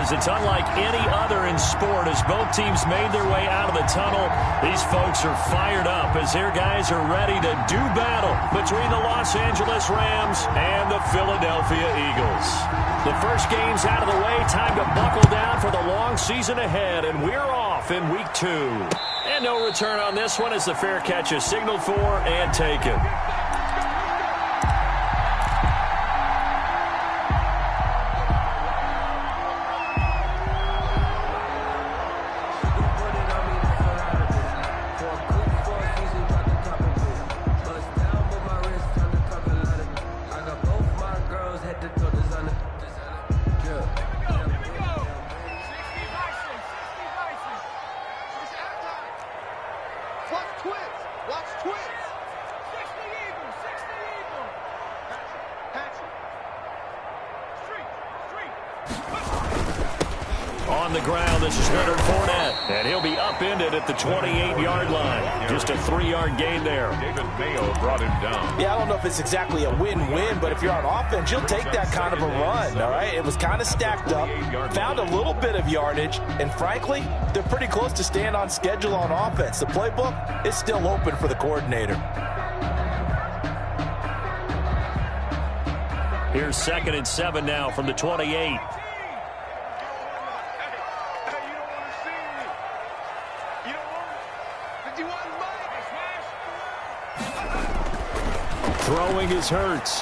games. It's unlike any other in sport as both teams made their way out of the tunnel. These folks are fired up as their guys are ready to do battle between the Los Angeles Rams and the Philadelphia Eagles. The first game's out of the way. Time to buckle down for the long season ahead, and we're off in week 2. And no return on this one as the fair catch is signaled for and taken. On the ground, this is Leonard Fournette, and he'll be upended at the 28-yard line. Just a 3-yard gain there. David Mayo brought him down. Yeah, I don't know if it's exactly a win-win, but if you're on offense, you'll take that kind of a run, all right? It was kind of stacked up, found a little bit of yardage, and frankly, they're pretty close to staying on schedule on offense. The playbook is still open for the coordinator. Here's 2nd and 7 now from the 28. Throwing is Hurts.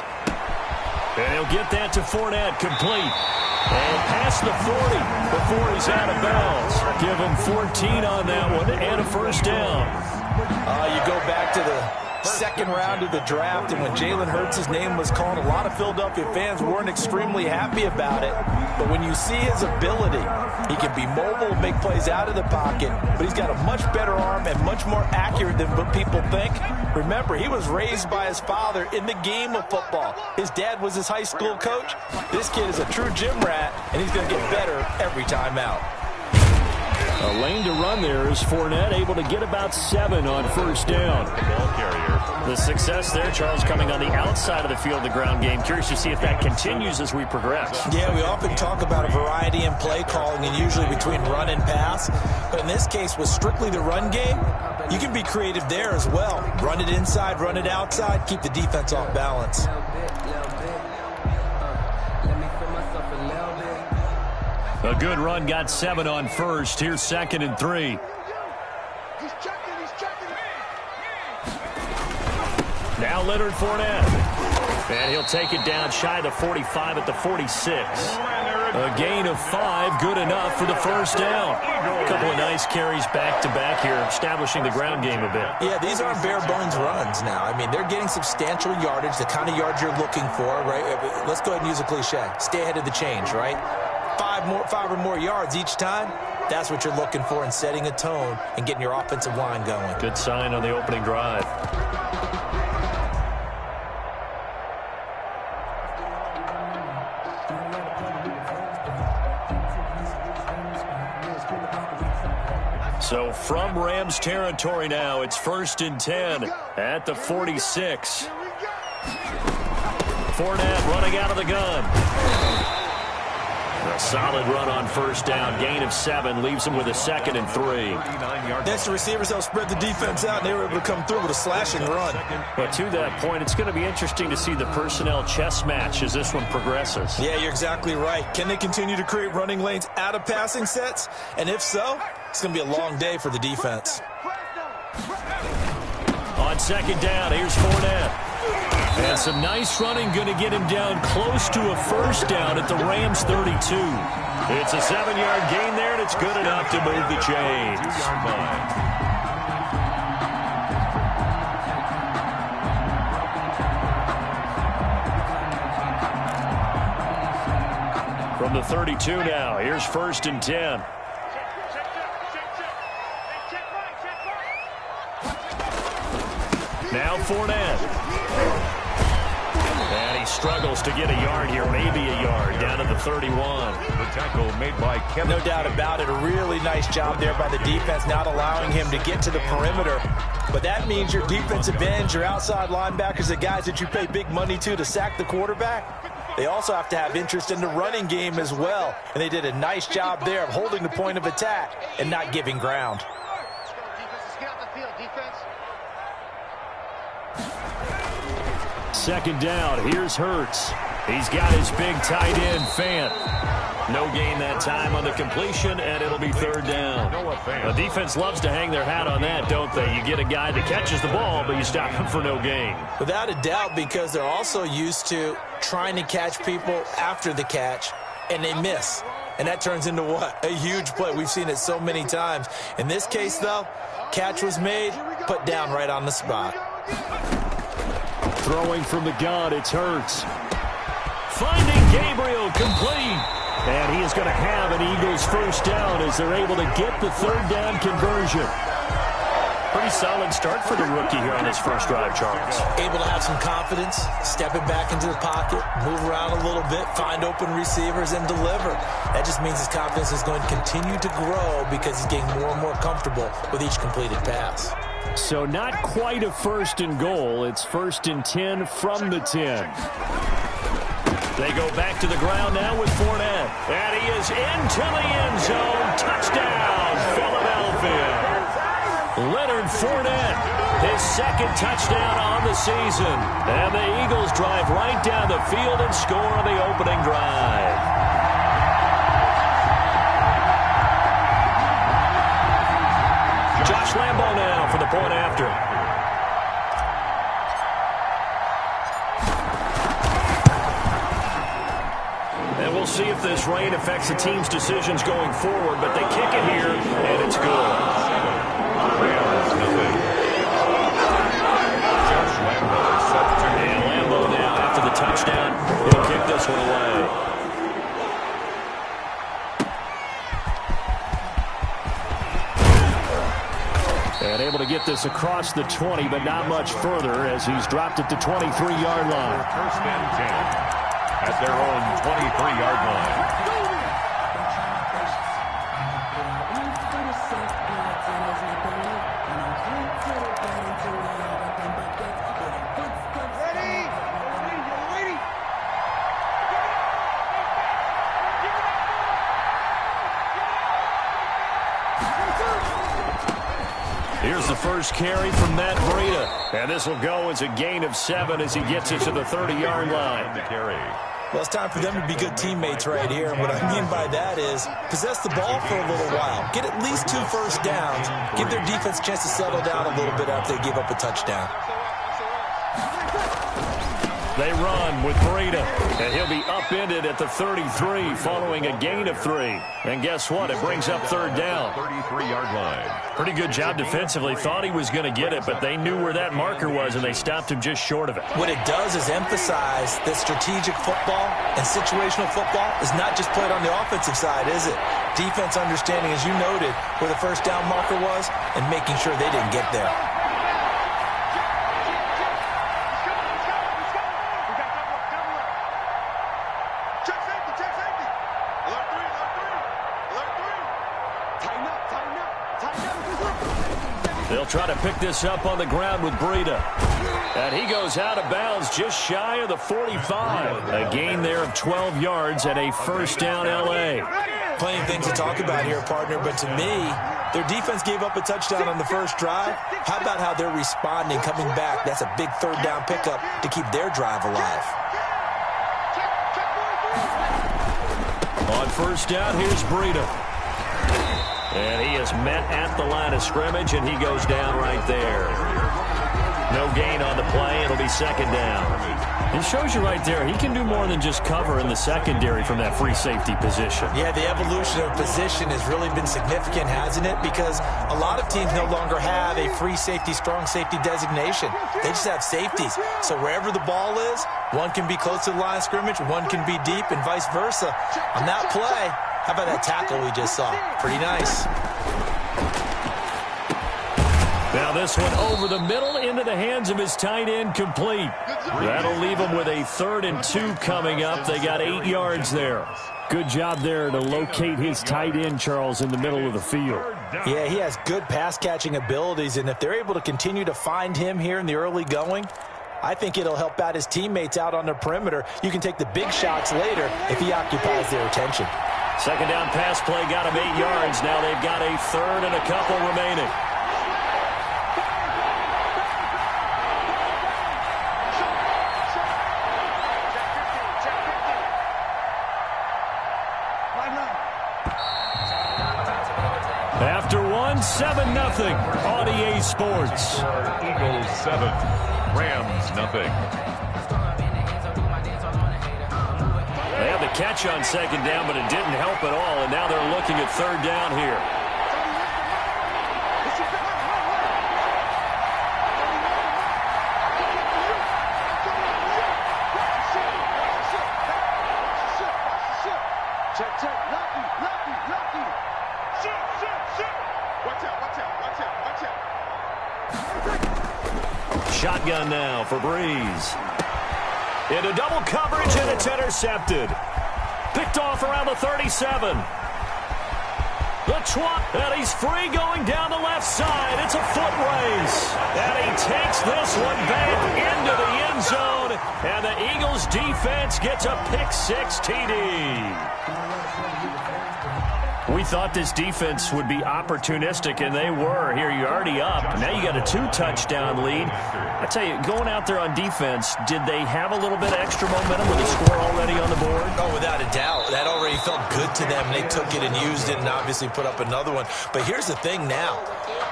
And he'll get that to Fournette, complete. And past the 40 before he's out of bounds. Give him 14 on that one and a first down. You go back to the second round of the draft, and when Jalen Hurts' name was called, a lot of Philadelphia fans weren't extremely happy about it. But when you see his ability, he can be mobile, make plays out of the pocket, but he's got a much better arm and much more accurate than what people think. Remember, he was raised by his father in the game of football. His dad was his high school coach. This kid is a true gym rat, and he's going to get better every time out. A lane to run there is Fournette, able to get about 7 on first down. The success there, Charles, coming on the outside of the field, the ground game. Curious to see if that continues as we progress. Yeah, we often talk about a variety in play calling and usually between run and pass. But in this case, with strictly the run game, you can be creative there as well. Run it inside, run it outside, keep the defense off balance. A good run, got 7 on first. Here's 2nd and 3. Now Leonard Fournette. And he'll take it down shy of the 45 at the 46. A gain of 5, good enough for the first down. A couple of nice carries back-to-back here, establishing the ground game a bit. Yeah, these aren't bare-bones runs now. I mean, they're getting substantial yardage, the kind of yards you're looking for, right? Let's go ahead and use a cliche. Stay ahead of the change, right? 5 or more yards each time. That's what you're looking for in setting a tone and getting your offensive line going. Good sign on the opening drive. So from Rams territory now, it's 1st and 10 at the 46. Fournette running out of the gun. A solid run on first down. Gain of 7 leaves him with a 2nd and 3. Next to receivers, they'll spread the defense out, and they were able to come through with a slashing run. But to that point, it's going to be interesting to see the personnel chess match as this one progresses. Yeah, you're exactly right. Can they continue to create running lanes out of passing sets? And if so, it's going to be a long day for the defense. On 2nd down, here's Fournette. And some nice running, going to get him down close to a first down at the Rams 32. It's a 7-yard gain there, and it's good enough to move the chains. From the 32 now, here's 1st and 10. Now Fournette. And he struggles to get a yard here, maybe a yard, down to the 31. The tackle made by Kevin. No doubt about it. A really nice job there by the defense, not allowing him to get to the perimeter. But that means your defensive ends, your outside linebackers, the guys that you pay big money to sack the quarterback, they also have to have interest in the running game as well. And they did a nice job there of holding the point of attack and not giving ground. Second down, here's Hurts. He's got his big tight end, Fant. No gain that time on the completion, and it'll be third down. The defense loves to hang their hat on that, don't they? You get a guy that catches the ball, but you stop him for no gain. Without a doubt, because they're also used to trying to catch people after the catch, and they miss. And that turns into what? A huge play. We've seen it so many times. In this case, though, catch was made, put down right on the spot. Throwing from the gun, it's Hurts. Finding Gabriel, complete. And he is going to have an Eagles first down as they're able to get the third down conversion. Pretty solid start for the rookie here on his first drive, Charles. Able to have some confidence, stepping back into the pocket, move around a little bit, find open receivers, and deliver. That just means his confidence is going to continue to grow because he's getting more and more comfortable with each completed pass. So not quite a first and goal. It's first and 10 from the 10. They go back to the ground now with Fournette. And he is into the end zone. Touchdown, Philadelphia. Leonard Fournette, his second touchdown on the season. And the Eagles drive right down the field and score on the opening drive. Josh Lambo now for the point after. And we'll see if this rain affects the team's decisions going forward, but they kick it here, and it's good. And Lambo now after the touchdown. He'll kick this one away. And able to get this across the 20, but not much further as he's dropped it to 23-yard line. First and 10 at their own 23-yard line. Here's the first carry from Matt Breida. And this will go as a gain of 7 as he gets it to the 30-yard line. Well, it's time for them to be good teammates right here. And what I mean by that is possess the ball for a little while. Get at least 2 first downs. Give their defense a chance to settle down a little bit after they give up a touchdown. They run with Breida, and he'll be upended at the 33 following a gain of 3. And guess what? It brings up third down. 33-yard line. Pretty good job defensively. Thought he was going to get it, but they knew where that marker was, and they stopped him just short of it. What it does is emphasize that strategic football and situational football is not just played on the offensive side, is it? Defense understanding, as you noted, where the first down marker was and making sure they didn't get there. They'll try to pick this up on the ground with Breida. And he goes out of bounds just shy of the 45. A gain there of 12 yards and a first down L.A. Plenty of things to talk about here, partner, but to me, their defense gave up a touchdown on the first drive. How about how they're responding, coming back? That's a big third down pickup to keep their drive alive. On first down, here's Breida. And he is met at the line of scrimmage, and he goes down right there. No gain on the play. It'll be second down. It shows you right there, he can do more than just cover in the secondary from that free safety position. Yeah, the evolution of position has really been significant, hasn't it? Because a lot of teams no longer have a free safety, strong safety designation. They just have safeties. So wherever the ball is, one can be close to the line of scrimmage, one can be deep, and vice versa. On that play, how about that tackle we just saw? Pretty nice. Now this one over the middle into the hands of his tight end, complete. That'll leave him with a 3rd and 2 coming up. They got 8 yards there. Good job there to locate his tight end, Charles, in the middle of the field. Yeah, he has good pass-catching abilities, and if they're able to continue to find him here in the early going, I think it'll help out his teammates out on the perimeter. You can take the big shots later if he occupies their attention. Second down pass play got him 8 yards. Now they've got a third and a couple remaining. After one, 7-0 on EA Sports. Eagles 7, Rams nothing. They had the catch on second down, but it didn't help at all, and now they're looking at third down here. Shotgun now for Breeze. Into double coverage, and it's intercepted. Picked off around the 37. The twat, and he's free going down the left side. It's a foot race. And he takes this one back into the end zone. And the Eagles defense gets a pick-6 TD. We thought this defense would be opportunistic, and they were. Here, you're already up. Now you got a 2-touchdown lead. I tell you, going out there on defense, did they have a little bit of extra momentum with a score already on the board? Oh, without a doubt. That already felt good to them. They took it and used it and obviously put up another one. But here's the thing now.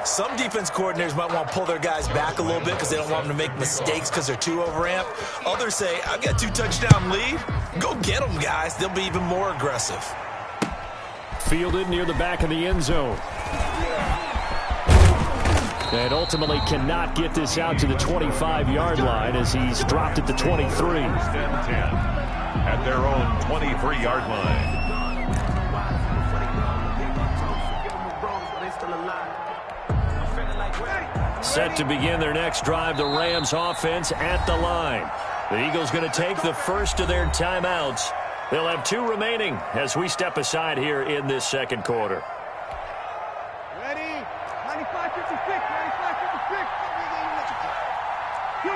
Some defense coordinators might want to pull their guys back a little bit because they don't want them to make mistakes because they're too overamped. Others say, I've got a 2-touchdown lead. Go get them, guys. They'll be even more aggressive. Fielded near the back of the end zone. And ultimately cannot get this out to the 25-yard line as he's dropped at the 23. At their own 23-yard line. Set to begin their next drive, the Rams offense at the line. The Eagles going to take the first of their timeouts. They'll have 2 remaining as we step aside here in this second quarter. Ready? 95-56, 95-56.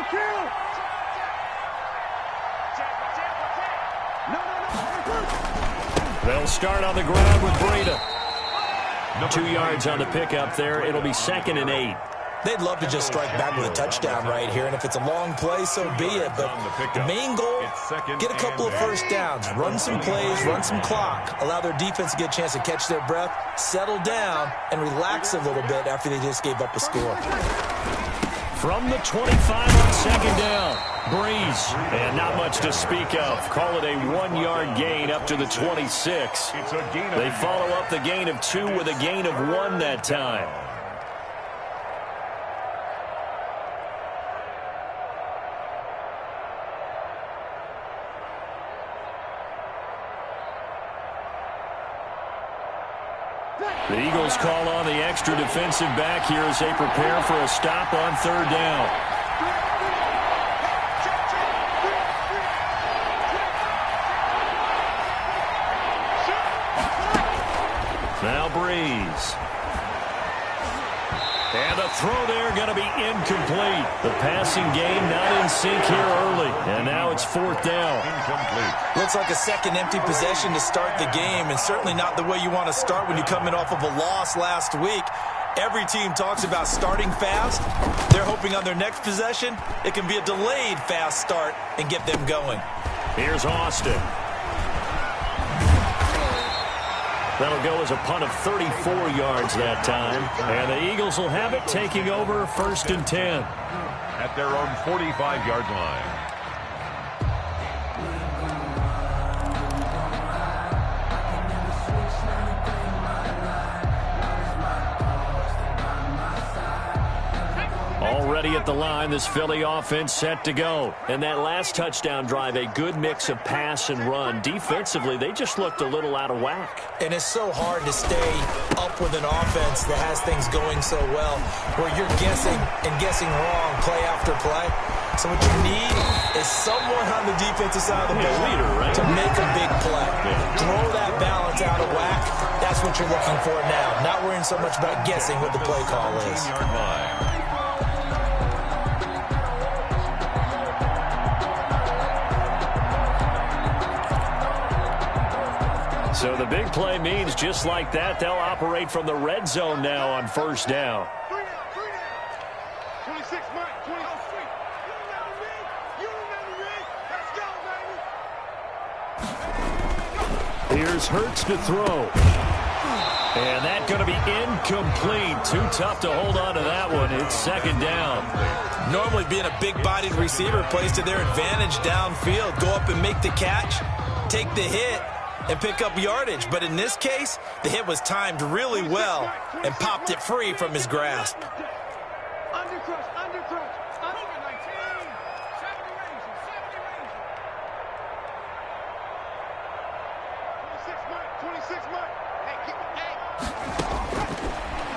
Kill. No. They'll start on the ground with Breida. 2 yards on the pickup there. It'll be 2nd and 8. They'd love to just strike back with a touchdown right here, and if it's a long play, so be it. But the main goal, get a couple of first downs, run some plays, run some clock, allow their defense to get a chance to catch their breath, settle down, and relax a little bit after they just gave up a score. From the 25 on second down, Breeze, and not much to speak of. Call it a 1-yard gain up to the 26. They follow up the gain of 2 with a gain of 1 that time. The Eagles call on the extra defensive back here as they prepare for a stop on third down. Now Breeze. And the throw there going to be incomplete. The passing game not in sync here early. And now it's 4th down. Incomplete. Looks like a second empty possession to start the game, and certainly not the way you want to start when you're coming off of a loss last week. Every team talks about starting fast. They're hoping on their next possession, it can be a delayed fast start and get them going. Here's Austin. That'll go as a punt of 34 yards that time. And the Eagles will have it, taking over 1st and 10. At their own 45-yard line. Already at the line, this Philly offense set to go. And that last touchdown drive, a good mix of pass and run. Defensively, they just looked a little out of whack. And it's so hard to stay up with an offense that has things going so well, where you're guessing and guessing wrong play after play. So what you need is someone on the defensive side of the ball to make a big play. Throw that balance out of whack. That's what you're looking for now. Not worrying so much about guessing what the play call is. So the big play means just like that, they'll operate from the red zone now on first down. 26, Mike. 20. You remember me? Let's go, baby. Here's Hurts to throw. And that's going to be incomplete. Too tough to hold on to that one. It's second down. Normally being a big-bodied receiver plays to their advantage downfield. Go up and make the catch, take the hit, and pick up yardage. But in this case, the hit was timed really well and popped it free from his grasp. Undercrush. Under 19. 70 range. 26, Mike. Hey, keep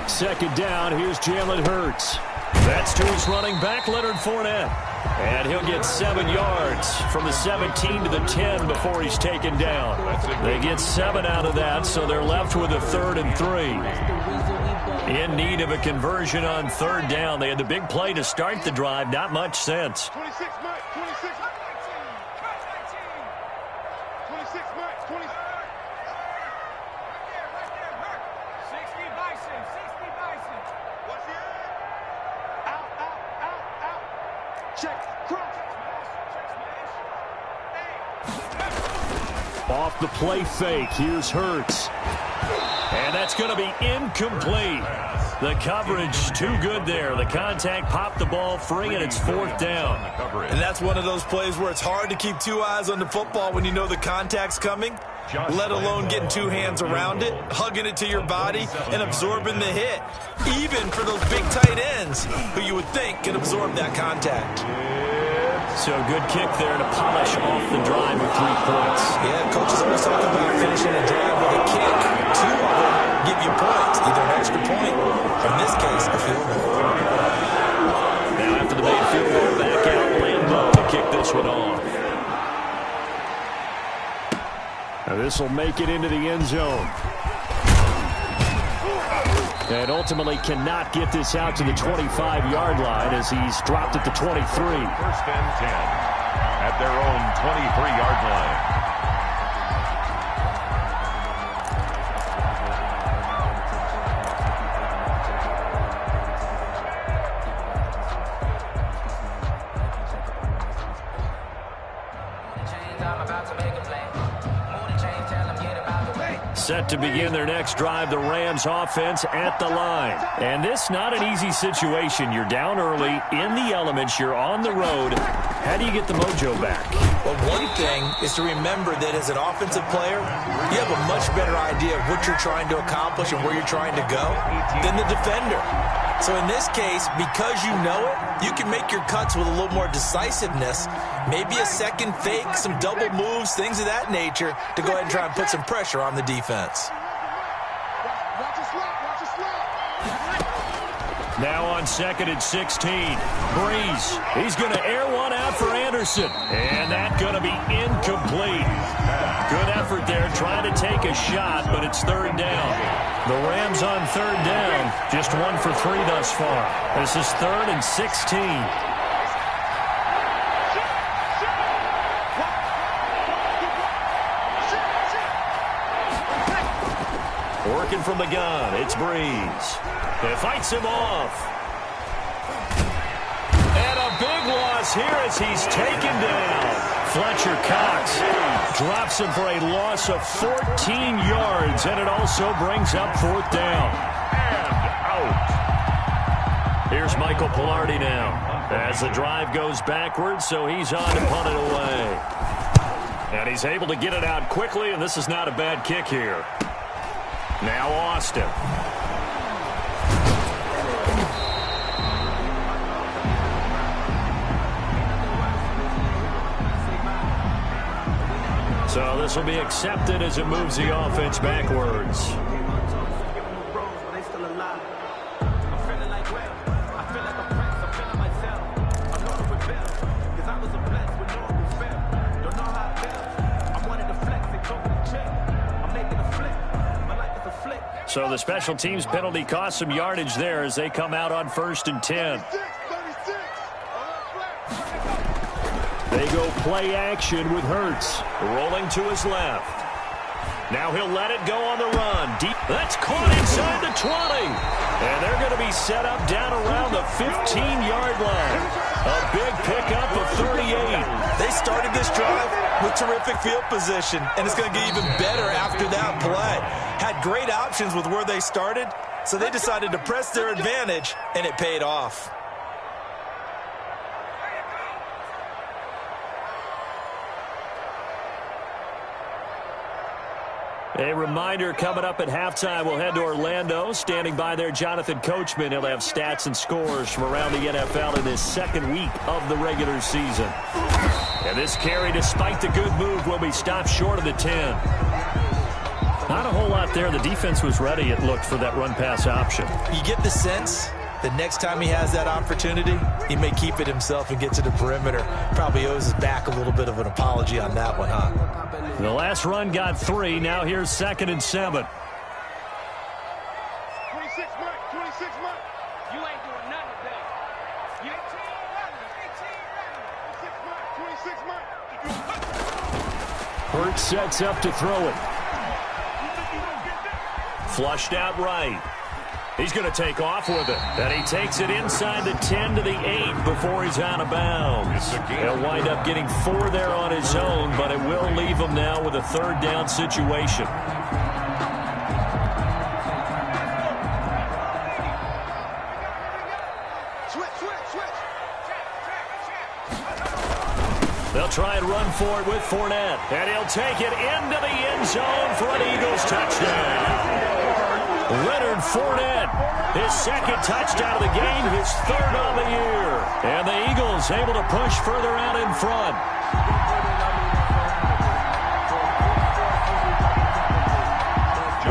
it. Second down, here's Jalen Hurts. That's to his running back, Leonard Fournette. And he'll get 7 yards from the 17 to the 10 before he's taken down. They get 7 out of that, so they're left with a 3rd and 3. In need of a conversion on 3rd down. They had the big play to start the drive. Not much sense. 26, Mike. 26. 26, Mike. 26. Off the play fake, here's Hurts. And that's going to be incomplete. The coverage too good there. The contact popped the ball free, and it's 4th down. And that's one of those plays where it's hard to keep 2 eyes on the football when you know the contact's coming, let alone getting 2 hands around it, hugging it to your body, and absorbing the hit. Even for those big tight ends who you would think can absorb that contact. So good kick there to polish off the drive with 3 points. Yeah, coaches always talk about finishing a drive with a kick. 2 of them give you points, either an extra point, or in this case, a field goal. Now after the made field goal, back out Lambeau to kick this one off. Now this will make it into the end zone. And ultimately cannot get this out to the 25-yard line as he's dropped at the 23. 1st and 10 at their own 23-yard line. Set to begin their next drive, the Rams offense at the line. And this not an easy situation. You're down early, in the elements, you're on the road. How do you get the mojo back? Well, one thing is to remember that as an offensive player, you have a much better idea of what you're trying to accomplish and where you're trying to go than the defender. So in this case, because you know it, you can make your cuts with a little more decisiveness. Maybe a second fake, some double moves, things of that nature to go ahead and try and put some pressure on the defense. Now on 2nd and 16. Breeze. He's going to air one out for Anderson. And that's going to be incomplete. Good effort there trying to take a shot, but it's 3rd down. The Rams on 3rd down. Just 1 for 3 thus far. This is 3rd and 16. Working from the gun, it's Breeze. It fights him off. And a big loss here as he's taken down. Fletcher Cox drops him for a loss of 14 yards, and it also brings up 4th down. And out. Here's Michael Pilardi now as the drive goes backwards, so he's on to punt it away. And he's able to get it out quickly, and this is not a bad kick here. Now Austin. So this will be accepted as it moves the offense backwards. So the special teams penalty cost some yardage there as they come out on 1st and 10. They go play action with Hurts rolling to his left. Now he'll let it go on the run. Deep. That's caught inside the 20. And they're going to be set up down around the 15-yard line. A big pickup of 38. They started this drive with terrific field position, and it's going to get even better after that play. Had great options with where they started, so they decided to press their advantage, and it paid off. A reminder, coming up at halftime, we'll head to Orlando. Standing by there, Jonathan Coachman. He'll have stats and scores from around the NFL in this second week of the regular season. And this carry, despite the good move, will be stopped short of the 10. Not a whole lot there. The defense was ready, it looked, for that run-pass option. You get the sense that next time he has that opportunity, he may keep it himself and get to the perimeter. Probably owes his back a little bit of an apology on that one, huh? The last run got 3. Now here's 2nd and 7. 26 Mike, 26 Mike. You ain't doing nothing today. You 18 running, 26 Mike, 26 Mike. Hurts sets up to throw it. Flushed out right. He's going to take off with it. And he takes it inside the 10 to the 8 before he's out of bounds. He'll wind up getting 4 there on his own, but it will leave him now with a 3rd down situation. They'll try and run for it with Fournette. And he'll take it into the end zone for an Eagles touchdown. Leonard Fournette, his 2nd touchdown of the game, his 3rd on the year. And the Eagles able to push further out in front.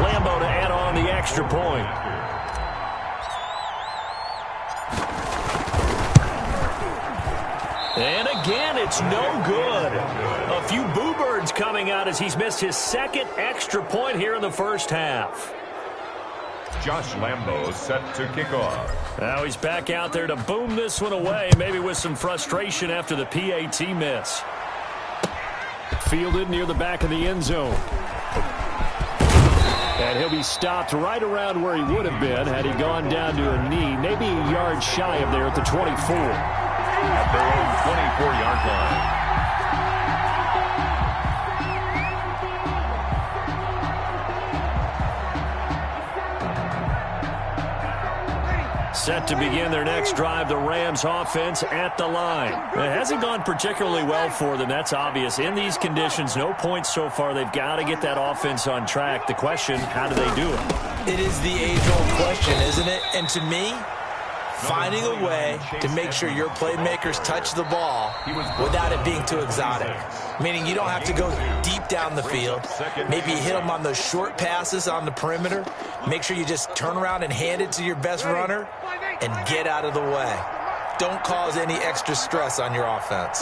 Lambo to add on the extra point. And again, it's no good. A few boo birds coming out as he's missed his 2nd extra point here in the first half. Josh Lambo set to kick off. Now he's back out there to boom this one away, maybe with some frustration after the PAT miss. Fielded near the back of the end zone. And he'll be stopped right around where he would have been had he gone down to a knee, maybe a yard shy of there at the 24. At their own 24-yard line. Set to begin their next drive, the Rams offense at the line. It hasn't gone particularly well for them, that's obvious. In these conditions, no points so far. They've got to get that offense on track. The question, how do they do it? It is the age-old question, isn't it? And to me, finding a way to make sure your playmakers touch the ball without it being too exotic. Meaning you don't have to go deep down the field. Maybe you hit them on those short passes on the perimeter. Make sure you just turn around and hand it to your best runner and get out of the way. Don't cause any extra stress on your offense.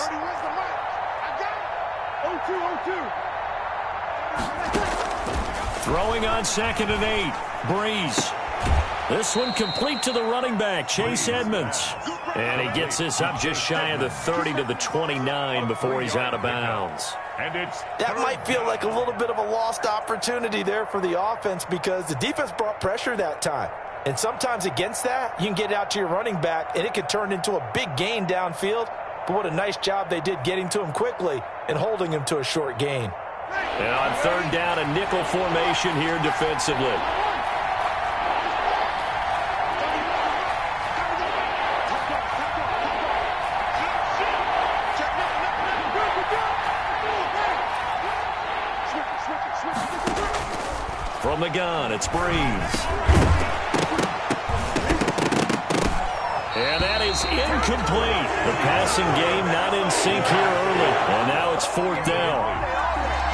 Throwing on 2nd and 8. Breeze. This one complete to the running back, Chase Edmonds. And he gets this up just shy of the 30 to the 29 before he's out of bounds. And that might feel like a little bit of a lost opportunity there for the offense because the defense brought pressure that time. And sometimes against that, you can get out to your running back, and it could turn into a big gain downfield. But what a nice job they did getting to him quickly and holding him to a short gain. And on 3rd down, a nickel formation here defensively. From the gun, it's Breeze. And that is incomplete. The passing game not in sync here early. And now it's 4th down.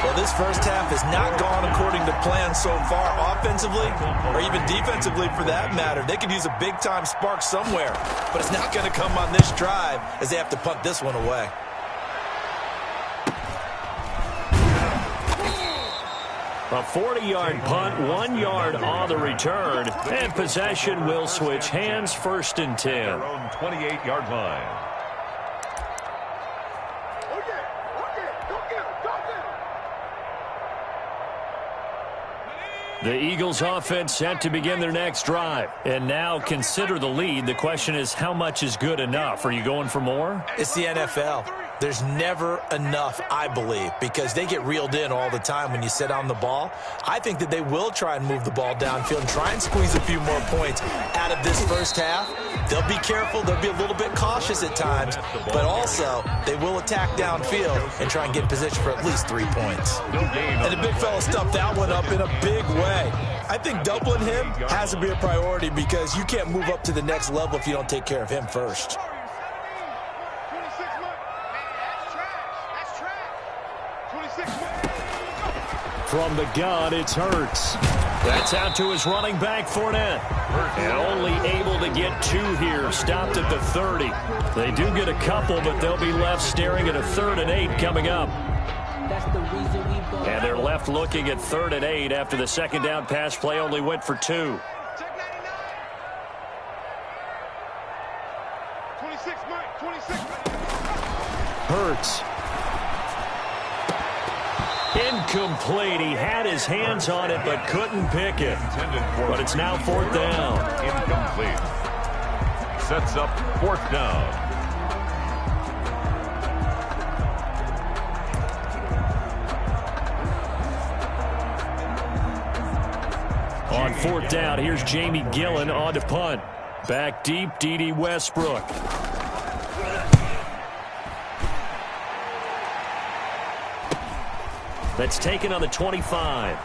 Well, this first half has not gone according to plan so far offensively or even defensively for that matter. They could use a big-time spark somewhere, but it's not going to come on this drive as they have to punt this one away. A 40-yard punt, 1 yard on the return, and possession will switch hands, 1st and 10. Their own 28-yard line. The Eagles offense set to begin their next drive. And now consider the lead. The question is, how much is good enough? Are you going for more? It's the NFL. There's never enough, I believe, because they get reeled in all the time when you sit on the ball. I think that they will try and move the ball downfield and try and squeeze a few more points out of this first half. They'll be careful. They'll be a little bit cautious at times, but also they will attack downfield and try and get in position for at least 3 points. And the big fella stuffed that one up in a big way. I think doubling him has to be a priority because you can't move up to the next level if you don't take care of him first. From the gun, it's Hurts. That's out to his running back, Fournette. And only able to get 2 here. Stopped at the 30. They do get a couple, but they'll be left staring at a 3rd and 8 coming up. And they're left looking at 3rd and 8 after the second down pass play only went for 2. Hurts. Incomplete. He had his hands on it but couldn't pick it. But it's now 4th down. Incomplete. Sets up 4th down. On 4th down, here's Jamie Gillen on to punt. Back deep, Dede Westbrook. That's taken on the 25.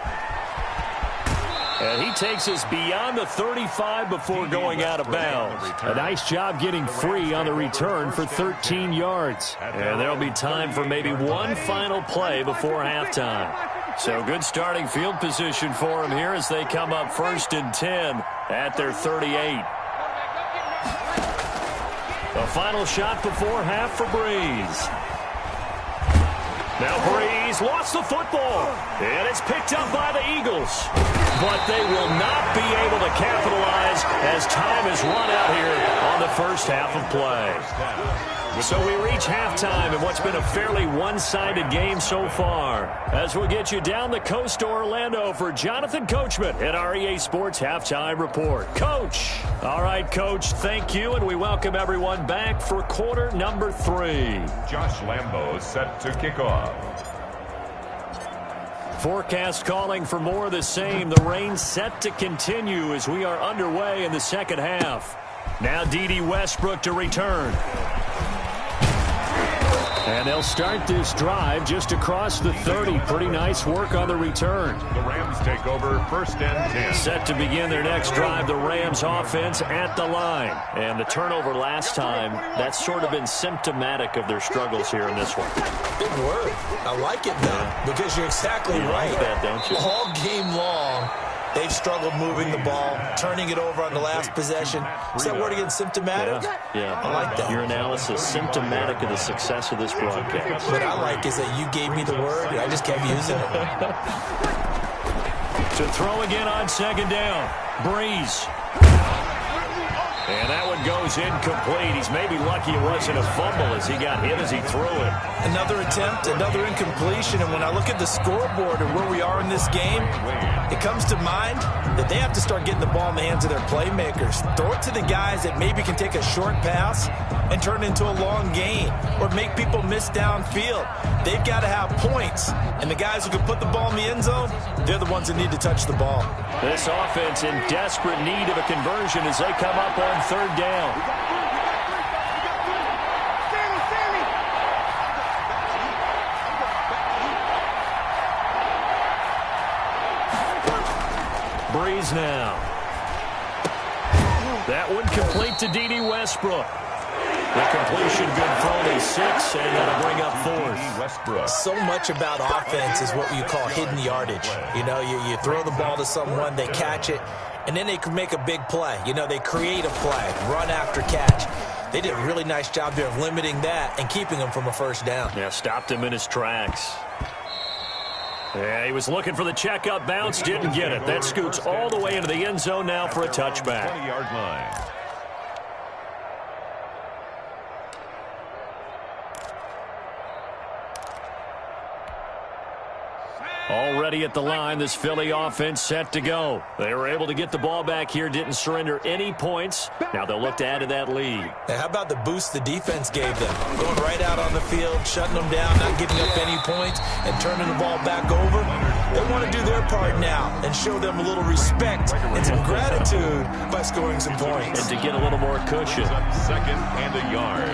And he takes us beyond the 35 before going out of bounds. A nice job getting free on the return for 13 yards. And there'll be time for maybe one final play before halftime. So good starting field position for him here as they come up 1st and 10 at their 38. The final shot before half for Breeze. Now Breeze lost the football, and it's picked up by the Eagles. But they will not be able to capitalize as time has run out here on the first half of play. So we reach halftime in what's been a fairly one-sided game so far. As we'll get you down the coast to Orlando for Jonathan Coachman at our EA Sports Halftime Report. Coach. All right, Coach, thank you, and we welcome everyone back for quarter number 3. Josh Lambo set to kick off. Forecast calling for more of the same. The rain set to continue as we are underway in the second half. Now Dede Westbrook to return. And they'll start this drive just across the 30. Pretty nice work on the return. The Rams take over 1st and 10. Set to begin their next drive, the Rams offense at the line. And the turnover last time, that's sort of been symptomatic of their struggles here in this one. Big word. I like it, though, because you're exactly right. Like that, don't you? All game long, they've struggled moving the ball, turning it over on the last possession. Is that word again, symptomatic? Yeah. I like that. Your analysis, symptomatic of the success of this broadcast. What I like is that you gave me the word, and I just kept using it. To throw again on 2nd down. Breeze. And that one goes incomplete. He's maybe lucky it wasn't a fumble as he got hit as he threw it. Another attempt, another incompletion, and when I look at the scoreboard and where we are in this game, it comes to mind that they have to start getting the ball in the hands of their playmakers. Throw it to the guys that maybe can take a short pass and turn it into a long gain or make people miss downfield. They've got to have points, and the guys who can put the ball in the end zone, they're the ones that need to touch the ball. This offense in desperate need of a conversion as they come up on 3rd down. Breeze now. That one complete to Dede Westbrook. The completion good for only 6, and that'll bring up 4th. So much about offense is what you call hidden yardage. You know, you throw the ball to someone, they catch it, and then they can make a big play. You know, they create a play, run after catch. They did a really nice job there of limiting that and keeping him from a 1st down. Yeah, stopped him in his tracks. Yeah, he was looking for the checkup bounce, didn't get it. That scoots all the way into the end zone now for a touchback. 20-yard line. Already at the line, this Philly offense set to go. They were able to get the ball back here, didn't surrender any points. Now they'll look to add to that lead. Now, how about the boost the defense gave them? Going right out on the field, shutting them down, not giving up any points, and turning the ball back over. They want to do their part now and show them a little respect and some gratitude by scoring some points. And to get a little more cushion. Second and a yard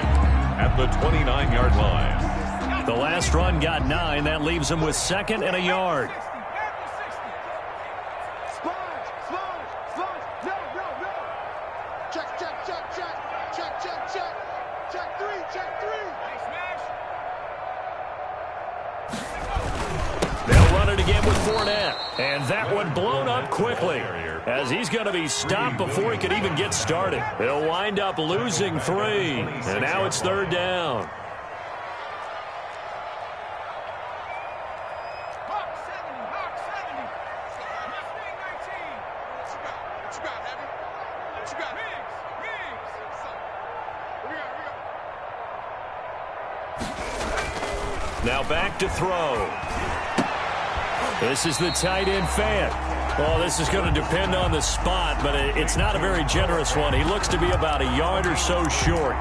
at the 29-yard line. The last run got 9. That leaves them with second and a yard. They'll run it again with Fournette. And that one blown up quickly, as he's going to be stopped before he could even get started. They'll wind up losing 3. And now it's third down. Now back to throw. This is the tight end fan. Well, this is going to depend on the spot, but it's not a very generous one. He looks to be about a yard or so short.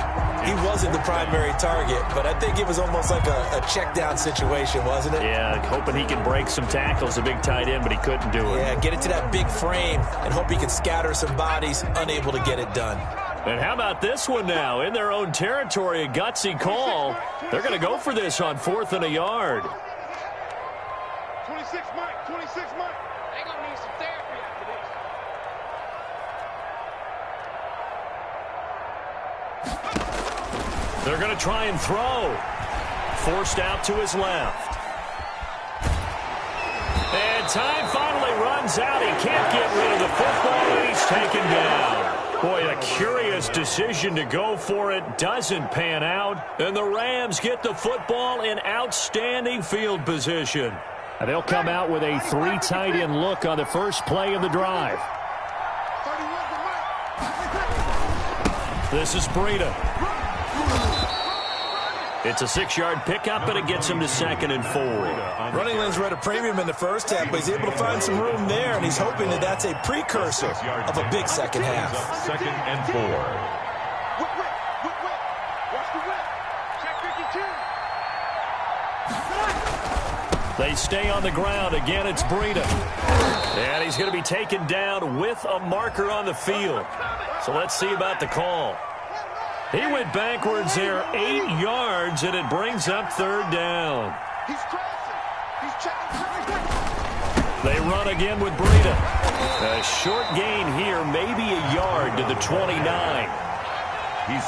He wasn't the primary target, but I think it was almost like a check down situation, wasn't it? Yeah, hoping he can break some tackles, a big tight end, but he couldn't do it. Yeah, get it to that big frame and hope he can scatter some bodies, unable to get it done. And how about this one now? In their own territory, a gutsy call. They're going to go for this on 4th and a yard. 26 Mike, 26 Mike. They going to need some therapy after this. They're going to try and throw. Forced out to his left. And time finally runs out. He can't get rid of the football, and he's taken down. Boy, a curious decision to go for it. Doesn't pan out. And the Rams get the football in outstanding field position. And they'll come out with a 3 tight end look on the first play of the drive. This is Breida. It's a 6-yard pickup, and it gets him to 2nd and 4. Running lanes were at a premium in the first half, but he's able to find some room there, and he's hoping that that's a precursor of a big second half. 2nd and 4. Watch the whip. Check 52. They stay on the ground. Again, it's Breida. And he's going to be taken down with a marker on the field. So let's see about the call. He went backwards there 8 yards, and it brings up 3rd down. He's crossing. He's checking. They run again with Breida. A short gain here, maybe a yard to the 29.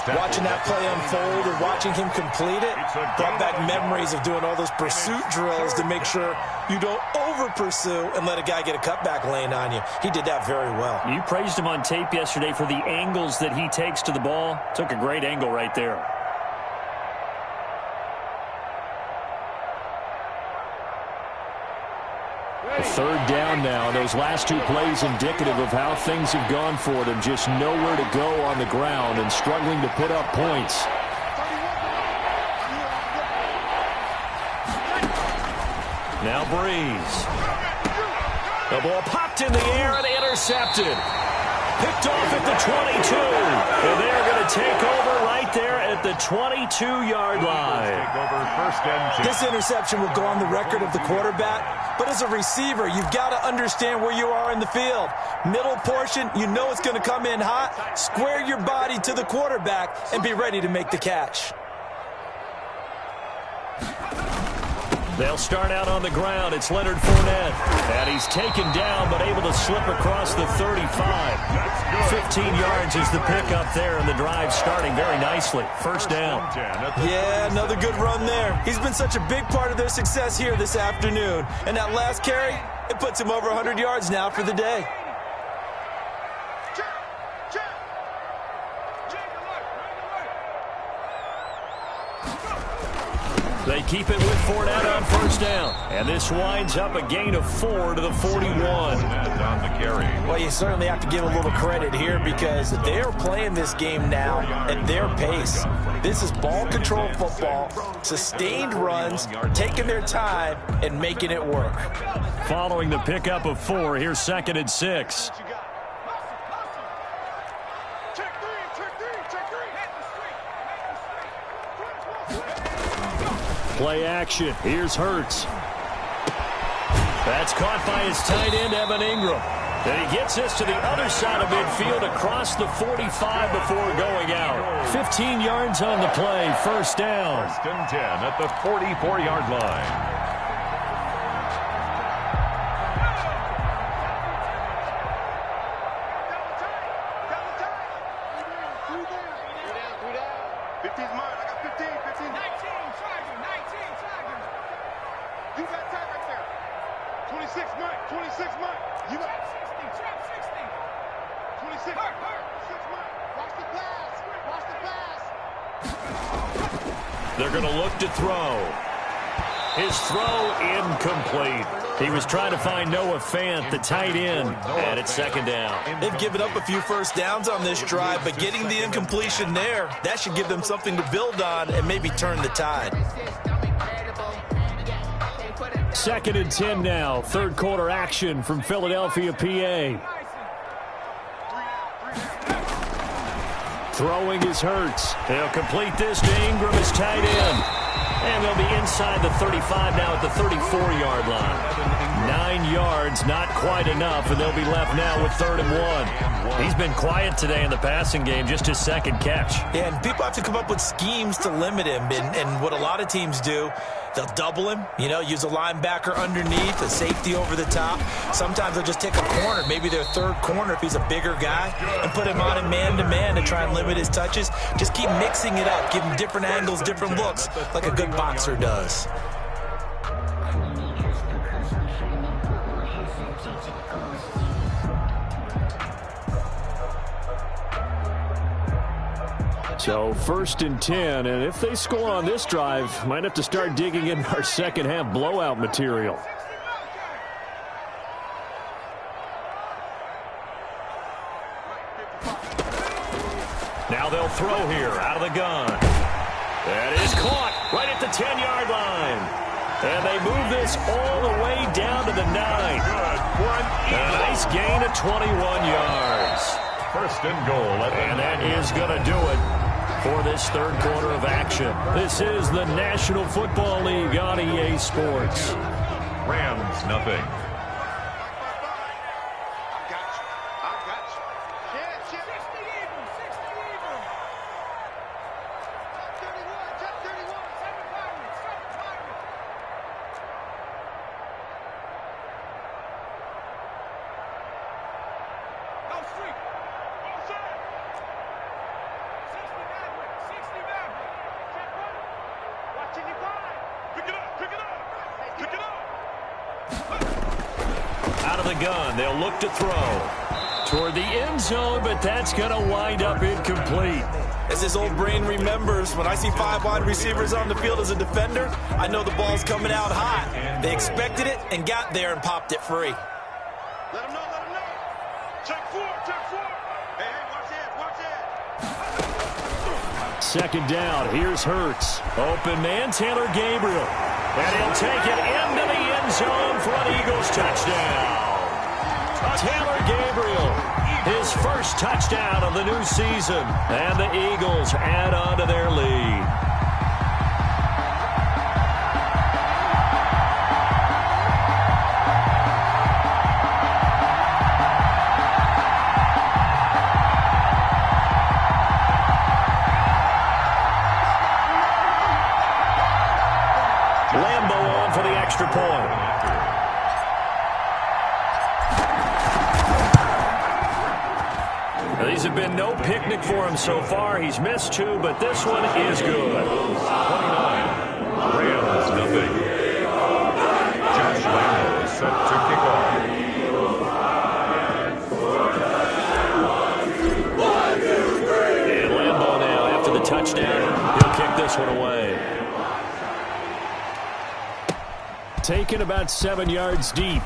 Watching that play unfold and watching him complete it brought back memories of doing all those pursuit drills to make sure you don't over-pursue and let a guy get a cutback lane on you. He did that very well. You praised him on tape yesterday for the angles that he takes to the ball. Took a great angle right there. Third down now. Those last 2 plays indicative of how things have gone for them. Just nowhere to go on the ground and struggling to put up points. Now Breeze. The ball popped in the air and intercepted. Picked off at the 22. And they're going to take over right there at the 22-yard line. This interception will go on the record of the quarterback, but as a receiver, you've got to understand where you are in the field. Middle portion, you know it's going to come in hot. Square your body to the quarterback and be ready to make the catch. They'll start out on the ground. It's Leonard Fournette. And he's taken down, but able to slip across the 35. 15 yards is the pickup there, and the drive starting very nicely. First down. Yeah, another good run there. He's been such a big part of their success here this afternoon. And that last carry, it puts him over 100 yards now for the day. They keep it with Fournette on first down. And this winds up a gain of 4 to the 41. Down to carry. Well, you certainly have to give a little credit here because they're playing this game now at their pace. This is ball control football, sustained runs, taking their time, and making it work. Following the pickup of 4, here's 2nd and 6. Play action. Here's Hurts. That's caught by his tight end, Evan Ingram. And he gets this to the other side of midfield across the 45 before going out. 15 yards on the play. First down. 1st and 10 at the 44-yard line. They're going to look to throw. His throw incomplete. He was trying to find Noah Fant, the tight end, and it's 2nd down. They've given up a few first downs on this drive, but getting the incompletion there, that should give them something to build on and maybe turn the tide. 2nd and 10 now. 3rd quarter action from Philadelphia, PA. Throwing is Hurts. He'll complete this to Ingram, his tight end. And they'll be inside the 35 now at the 34-yard line. 9 yards, not quite enough, and they'll be left now with 3rd and 1. He's been quiet today in the passing game, just his 2nd catch. Yeah, and people have to come up with schemes to limit him. And what a lot of teams do, they'll double him, use a linebacker underneath, a safety over the top. Sometimes they'll just take a corner, maybe their 3rd corner if he's a bigger guy, and put him on a man-to-man to try and limit his touches. Just keep mixing it up, give him different angles, different looks, like a good boxer does. So 1st and 10, and if they score on this drive, might have to start digging in our second half blowout material. Now they'll throw here out of the gun. That is caught right at the 10-yard line. And they move this all the way down to the 9. A nice gain of 21 yards. 1st and goal. And that is going to do it for this 3rd quarter of action. This is the National Football League on EA Sports. Rams, nothing. Out of the gun, they'll look to throw toward the end zone, but that's going to wind up incomplete. As his old brain remembers, when I see 5 wide receivers on the field as a defender, I know the ball's coming out hot. They expected it and got there and popped it free. Let him know, let him know. Check 4, check 4. Hey, watch it. 2nd down, here's Hurts. Open man, Taylor Gabriel. And he'll take it into the end zone for an Eagles touchdown. Taylor Gabriel, his first touchdown of the new season. And the Eagles add on to their lead. Lambeau on for the extra point. These have been no picnic for him so far. He's missed 2, but this one is good. 29. Rams, nothing. Josh Lambeau is set to kick off. And Lambeau now, after the touchdown, he'll kick this one away. Taken about 7 yards deep.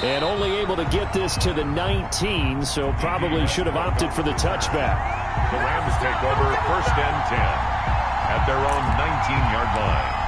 And only able to get this to the 19, so probably should have opted for the touchback. The Rams take over 1st and 10 at their own 19-yard line.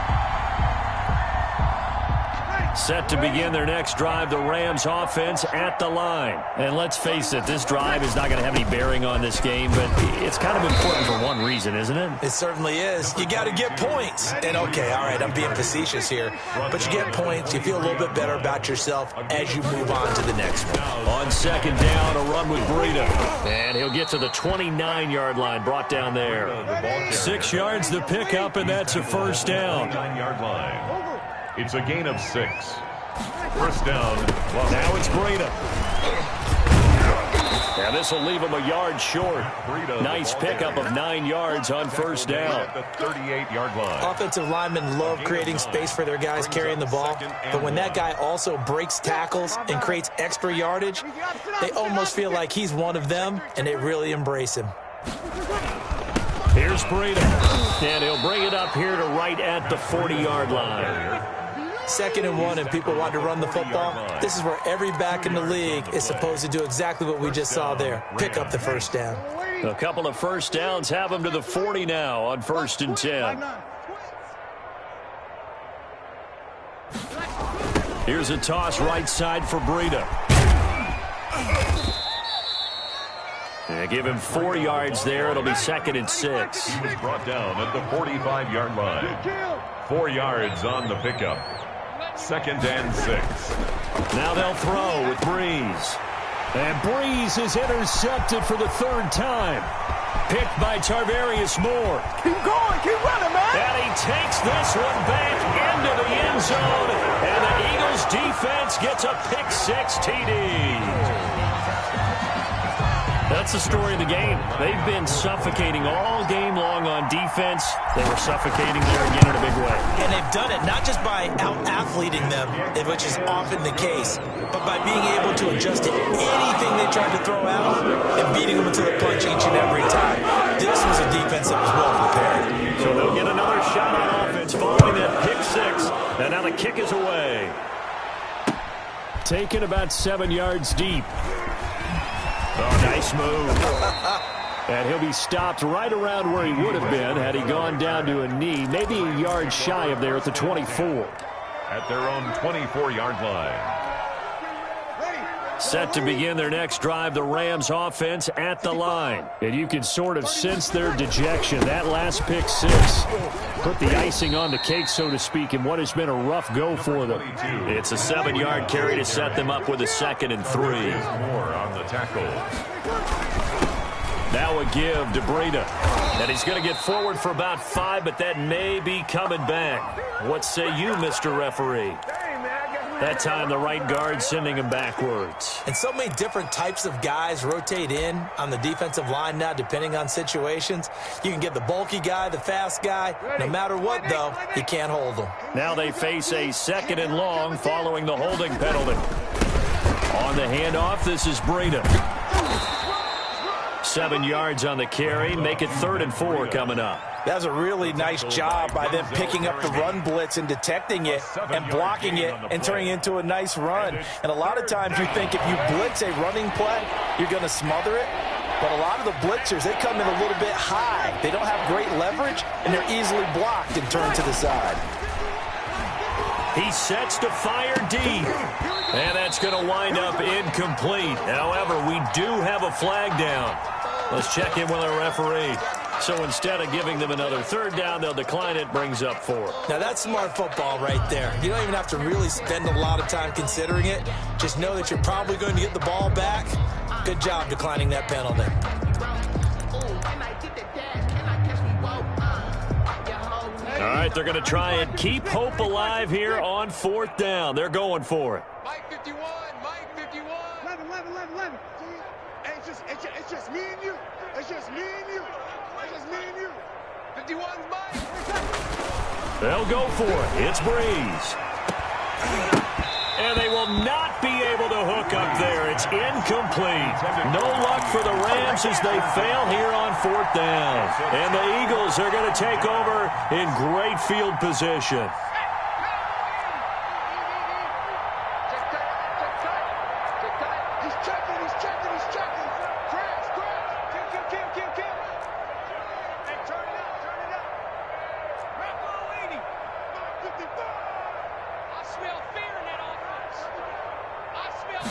Set to begin their next drive, the Rams offense at the line. And let's face it, this drive is not going to have any bearing on this game, but it's kind of important for one reason, isn't it? It certainly is. You got to get points. And okay, all right, I'm being facetious here, but you get points, you feel a little bit better about yourself as you move on to the next one. On 2nd down, a run with Breida. And he'll get to the 29-yard line, brought down there. 6 yards the pickup, and that's a 1st down. 9-yard line. It's a gain of 6. 1st down. Well, now it's Breida. Now this will leave him a yard short. Nice pickup of 9 yards on 1st down. At the 38-yard line. Offensive linemen love creating space for their guys carrying the ball, but when that guy also breaks tackles and creates extra yardage, they almost feel like he's one of them, and they really embrace him. Here's Breida, and he'll bring it up here to right at the 40-yard line. 2nd and 1, and people want to run the football. This is where every back in the league is supposed to do exactly what we just saw there. Pick up the 1st down. A couple of 1st downs have them to the 40 now on 1st and 10. Here's a toss right side for Breida. And give him 4 yards there. It'll be 2nd and 6. He was brought down at the 45-yard line. 4 yards on the pickup. 2nd and 6. Now they'll throw with Breeze. And Breeze is intercepted for the 3rd time. Picked by Tarvarius Moore. Keep going, keep running, man. And he takes this one back into the end zone. And the Eagles defense gets a pick-6 TD. That's the story of the game. They've been suffocating all game long on defense. They were suffocating there again in a big way. And they've done it not just by out-athleting them, which is often the case, but by being able to adjust to anything they tried to throw out and beating them to the punch each and every time. This was a defense that was well prepared. So they'll get another shot on offense following that pick-6. And now the kick is away. Taken about 7 yards deep. Oh, nice move. And he'll be stopped right around where he would have been had he gone down to a knee, maybe a yard shy of there at the 24. At their own 24-yard line. Set to begin their next drive, the Rams offense at the line. And you can sort of sense their dejection. That last pick-6 put the icing on the cake, so to speak, in what has been a rough go for them. It's a 7-yard carry to set them up with a 2nd and 3. More on the tackle. Now a give to Breida. And he's going to get forward for about 5, but that may be coming back. What say you, Mr. Referee? That time the right guard sending him backwards. And so many different types of guys rotate in on the defensive line now, depending on situations. You can get the bulky guy, the fast guy. No matter what, though, you can't hold them. Now they face a 2nd and long following the holding penalty. On the handoff, this is Breida. 7 yards on the carry. Make it 3rd and 4 coming up. That was a really nice job by them picking up the run blitz and detecting it and blocking it and turning it into a nice run. And a lot of times you think if you blitz a running play, you're going to smother it. But a lot of the blitzers, they come in a little bit high. They don't have great leverage, and they're easily blocked and turned to the side. He sets to fire deep. And that's going to wind up incomplete. However, we do have a flag down. Let's check in with our referee. So instead of giving them another 3rd down, they'll decline it, brings up 4. Now that's smart football right there. You don't even have to really spend a lot of time considering it. Just know that you're probably going to get the ball back. Good job declining that penalty. All right, they're going to try and keep hope alive here on 4th down. They're going for it. Mike 51, Mike 51. 11. It's just me and you. It's just me and you. It's just me and you. 51's Mike. They'll go for it. It's Breeze. And they will not be able to hook up there. It's incomplete. No luck for the Rams as they fail here on 4th down. And the Eagles are going to take over in great field position. He's checking, he's checking, he's checking. Crash, crash. Kill. Hey, turn it up. Rocco 80. 55. I smell fear in that offense. I smell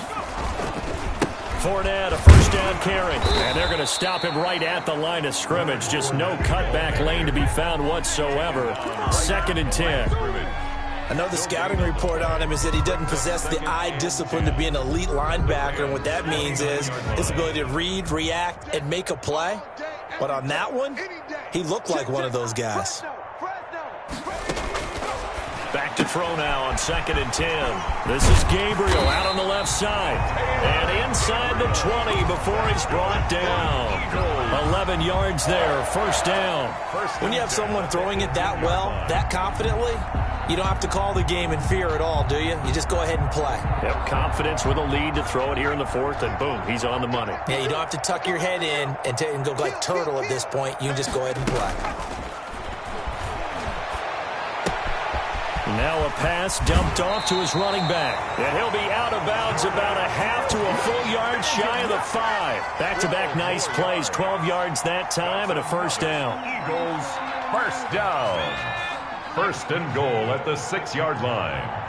Fournette, a first down carry. And they're going to stop him right at the line of scrimmage. Just no cutback lane to be found whatsoever. 2nd and 10. I know the scouting report on him is that he doesn't possess the eye discipline to be an elite linebacker. And what that means is his ability to read, react, and make a play. But on that one, he looked like one of those guys. Back to throw now on 2nd and 10. This is Gabriel out on the left side. And inside the 20 before he's brought down. 11 yards there, first down. When you have someone throwing it that well, that confidently, you don't have to call the game in fear at all, do you? You just go ahead and play. Yep, confidence with a lead to throw it here in the 4th, and boom, he's on the money. Yeah, you don't have to tuck your head in and go like turtle at this point. You can just go ahead and play. Now a pass dumped off to his running back. And he'll be out of bounds about a half to a full yard shy of the 5. Back-to-back nice plays, 12 yards that time and a first down. Eagles, first down. 1st and goal at the 6-yard line.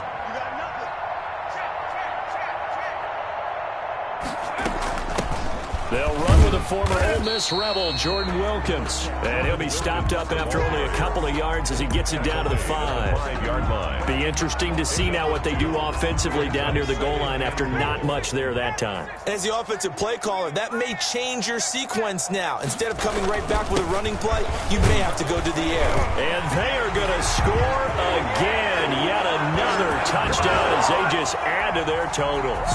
They'll run with the former Ole Miss Rebel, Jordan Wilkins. And he'll be stopped up after only a couple of yards as he gets it down to the 5-yard line. Be interesting to see now what they do offensively down near the goal line after not much there that time. As the offensive play caller, that may change your sequence now. Instead of coming right back with a running play, you may have to go to the air. And they are going to score again. Yet another touchdown as they just add to their totals.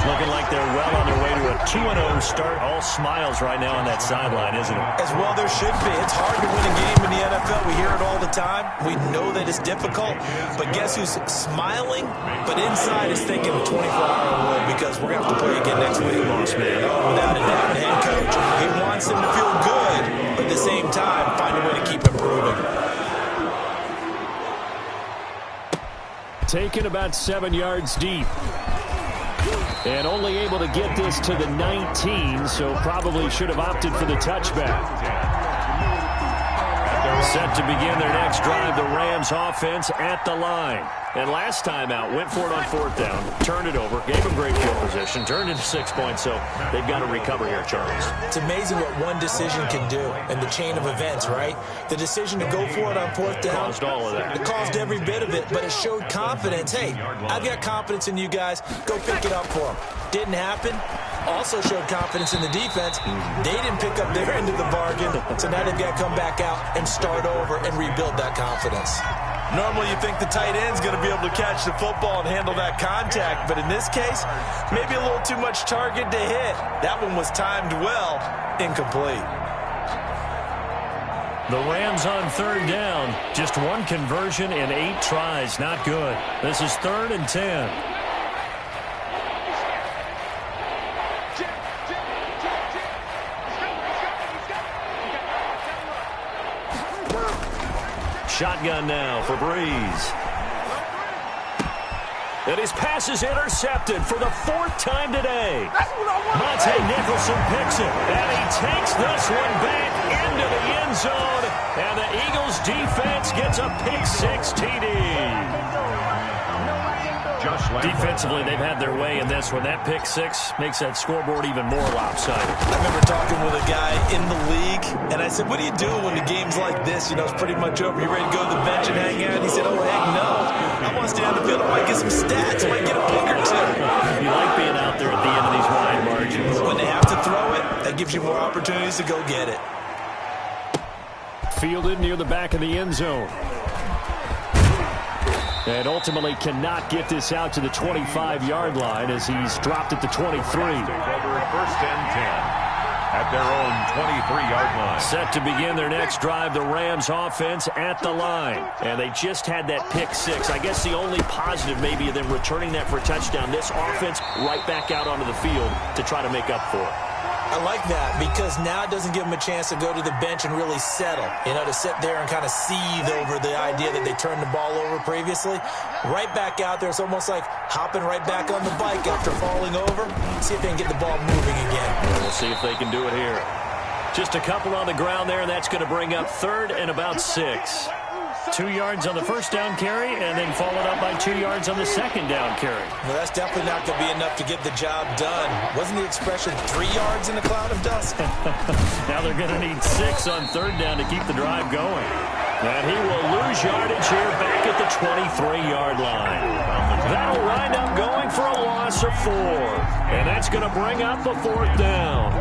Looking like they're well on their way to a 2-0 start. All smiles right now on that sideline, isn't it? As well there should be. It's hard to win a game in the NFL. We hear it all the time. We know that it's difficult. But guess who's smiling? But inside is thinking of 24-hour rule because we're going to have to play again next week. Boss man. Without a doubt, the head coach. He wants them to feel good, but at the same time, find a way to keep improving. Taken about 7 yards deep. And only able to get this to the 19, so probably should have opted for the touchback. Set to begin their next drive, the Rams offense at the line. And last time out, went for it on 4th down, turned it over, gave them great field position, turned into 6 points, so they've got to recover here, Charles. It's amazing what one decision can do in the chain of events, right? The decision to go for it on 4th down. Caused all of that. It caused every bit of it, but it showed confidence. Hey, I've got confidence in you guys. Go pick it up for them. Didn't happen. Also showed confidence in the defense. They didn't pick up their end of the bargain, so now they've got to come back out and start over and rebuild that confidence. Normally you think the tight end's going to be able to catch the football and handle that contact, but in this case, maybe a little too much target to hit. That one was timed well, incomplete. The Rams on 3rd down, just one conversion in 8 tries, not good. This is 3rd and 10. Shotgun now for Breeze. And his pass is intercepted for the 4th time today. Monte Nicholson picks it, and he takes this one back into the end zone. And the Eagles defense gets a pick-6 TD. Defensively, they've had their way in this one. That pick-6 makes that scoreboard even more lopsided. I remember talking with a guy in the league, and I said, what do you do when the game's like this? You know, it's pretty much over. You ready to go to the bench and hang out? And he said, oh, heck no. I want to stay on the field. I might get some stats. I might get a pick or two. You like being out there at the end of these wide margins. When they have to throw it, that gives you more opportunities to go get it. Fielded near the back of the end zone. And ultimately cannot get this out to the 25-yard line as he's dropped at the 23. 1st and 10 at their own 23-yard line. Set to begin their next drive, the Rams offense at the line. And they just had that pick-6. I guess the only positive maybe of them returning that for a touchdown. This offense right back out onto the field to try to make up for it. I like that because now it doesn't give them a chance to go to the bench and really settle, to sit there and kind of seethe over the idea that they turned the ball over previously. Right back out there, it's almost like hopping right back on the bike after falling over. See if they can get the ball moving again. We'll see if they can do it here. Just a couple on the ground there, and that's going to bring up 3rd and about 6. 2 yards on the first down carry, and then followed up by 2 yards on the second down carry. Well, that's definitely not going to be enough to get the job done. Wasn't the expression 3 yards in a cloud of dust? Now they're going to need 6 on 3rd down to keep the drive going. And he will lose yardage here back at the 23-yard line. That'll wind up going for a loss of 4. And that's going to bring up the 4th down.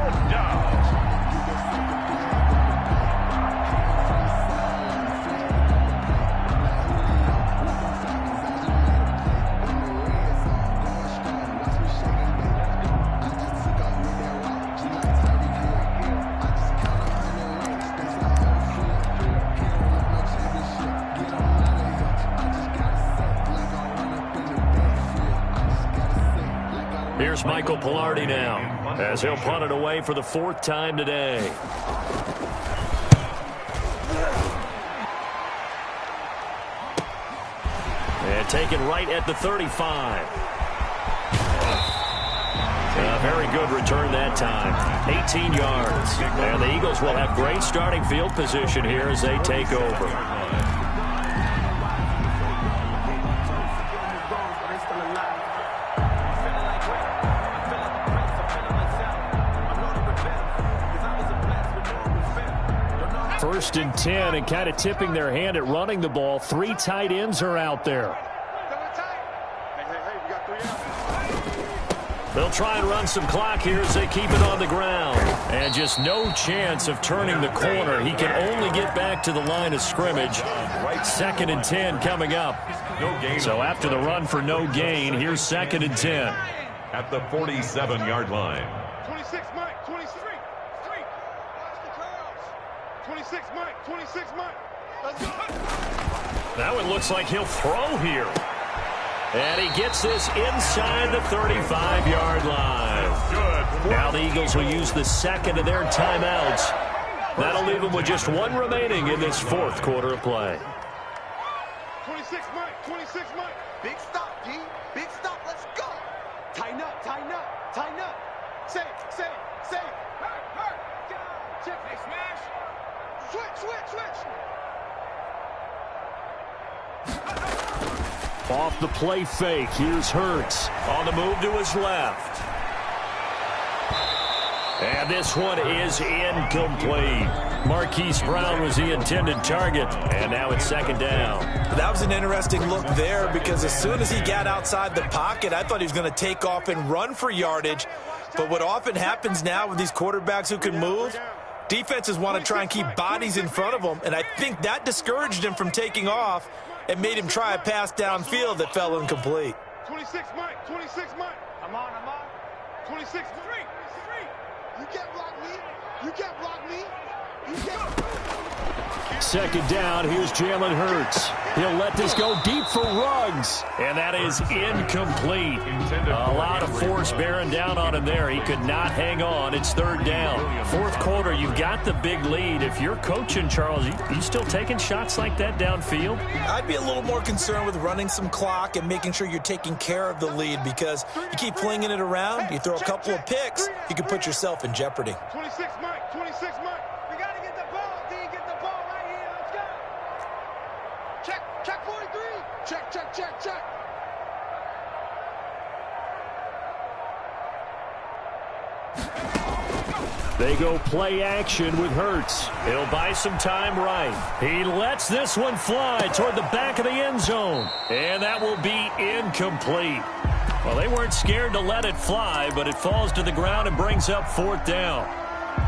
Here's Michael Pilardi now, as he'll punt it away for the 4th time today. And taken right at the 35. A very good return that time. 18 yards. And the Eagles will have great starting field position here as they take over. First and 10, and kind of tipping their hand at running the ball. 3 tight ends are out there. They'll try and run some clock here as they keep it on the ground. And just no chance of turning the corner. He can only get back to the line of scrimmage. 2nd and 10 coming up. So after the run for no gain, here's 2nd and 10. At the 47-yard line. 26, Mike, 23. Watch the curls. 26, Mike, 26, Mike. Let's go. Now it looks like he'll throw here. And he gets this inside the 35-yard line. Now the Eagles will use the 2nd of their timeouts. That'll leave them with just 1 remaining in this 4th quarter of play. 26, Mike, 26, Mike. Big stop, D. Big stop. Let's go. Tighten up, tighten up, tighten up. Save. Hurt. Check, they smash. Switch. Off the play fake, here's Hurts on the move to his left. And this one is incomplete. Marquise Brown was the intended target, and now it's 2nd down. That was an interesting look there because as soon as he got outside the pocket, I thought he was going to take off and run for yardage. But what often happens now with these quarterbacks who can move, defenses want to try and keep bodies in front of them, and I think that discouraged him from taking off and made him try a pass downfield that fell incomplete. 26, Mike. I'm on. 26, 3. You can't block me. 2nd down, here's Jalen Hurts. He'll let this go deep for Ruggs. And that is incomplete. A lot of force bearing down on him there. He could not hang on. It's 3rd down. 4th quarter, you've got the big lead. If you're coaching, Charles, you still taking shots like that downfield? I'd be a little more concerned with running some clock and making sure you're taking care of the lead because you keep flinging it around, you throw a couple of picks, you can put yourself in jeopardy. 26, Mike. We got to get the ball, D. Get the ball right here. Let's go. Check 43. Check. They go play action with Hurts. He'll buy some time right. He lets this one fly toward the back of the end zone. And that will be incomplete. Well, they weren't scared to let it fly, but it falls to the ground and brings up 4th down.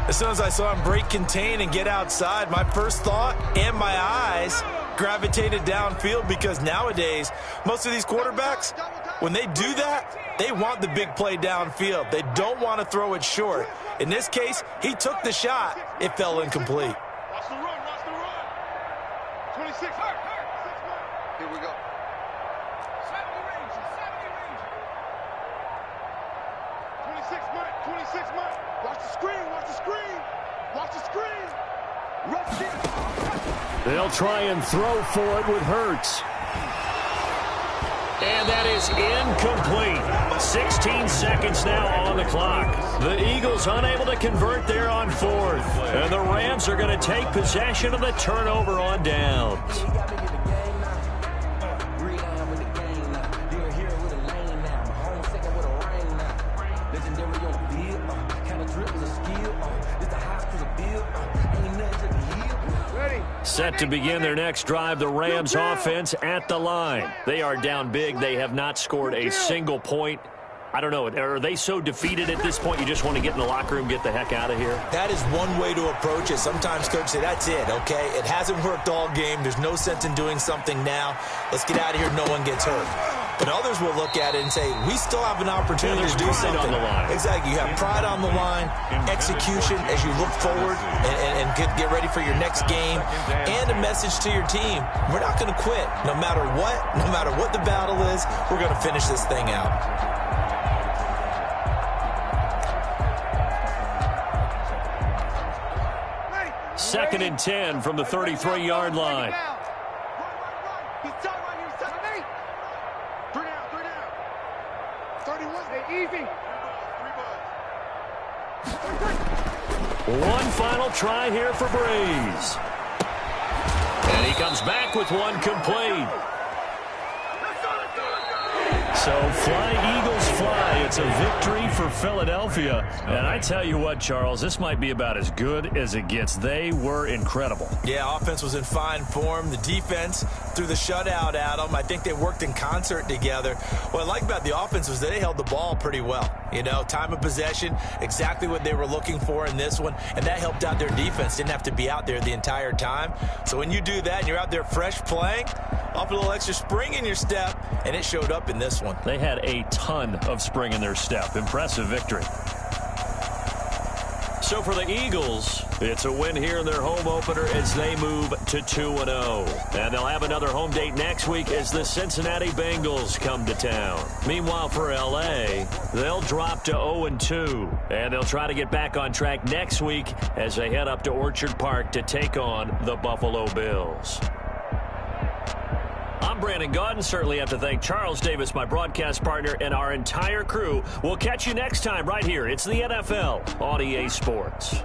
As soon as I saw him break contain and get outside, my first thought and my eyes gravitated downfield because nowadays, most of these quarterbacks, when they do that, they want the big play downfield. They don't want to throw it short. In this case, he took the shot. It fell incomplete. Watch the run. 26, hurt. Here we go. 70 Ranger. 26, Mike. Watch the screen. Watch the screen. Watch the screen. Rush it. They'll try and throw for it with Hurts. And that is incomplete. 16 seconds now on the clock. The Eagles unable to convert there on fourth. And the Rams are going to take possession of the turnover on downs. Set to begin their next drive, the Rams offense at the line. They are down big. They have not scored a single point. I don't know. Are they so defeated at this point you just want to get in the locker room, get the heck out of here? That is one way to approach it. Sometimes coaches say, that's it, okay? It hasn't worked all game. There's no sense in doing something now. Let's get out of here. No one gets hurt. But others will look at it and say, we still have an opportunity to do something. On the line. Exactly. You have pride on the line, execution as you look forward and get ready for your next game, and a message to your team. We're not going to quit. No matter what the battle is, we're going to finish this thing out. Second and 10 from the 33-yard line. He's tight right here. He's tight. Hey. 3 down. 3 down. 31. Stay easy. 3 balls. One final try here for Breeze. And he comes back with one complete. So fly, Eagles, fly. It's a victory for Philadelphia. And I tell you what, Charles, this might be about as good as it gets. They were incredible. Yeah, offense was in fine form. The defense threw the shutout at them. I think they worked in concert together. What I like about the offense was they held the ball pretty well. You know, time of possession, exactly what they were looking for in this one. And that helped out their defense. Didn't have to be out there the entire time. So when you do that and you're out there fresh playing, off a little extra spring in your step, and it showed up in this one. They had a ton of spring in their step. Impressive victory. So for the Eagles, it's a win here in their home opener as they move to 2-0. And they'll have another home date next week as the Cincinnati Bengals come to town. Meanwhile, for L.A., they'll drop to 0-2. And they'll try to get back on track next week as they head up to Orchard Park to take on the Buffalo Bills. I'm Brandon Gaudin. Certainly have to thank Charles Davis, my broadcast partner, and our entire crew. We'll catch you next time right here. It's the NFL on EA Sports.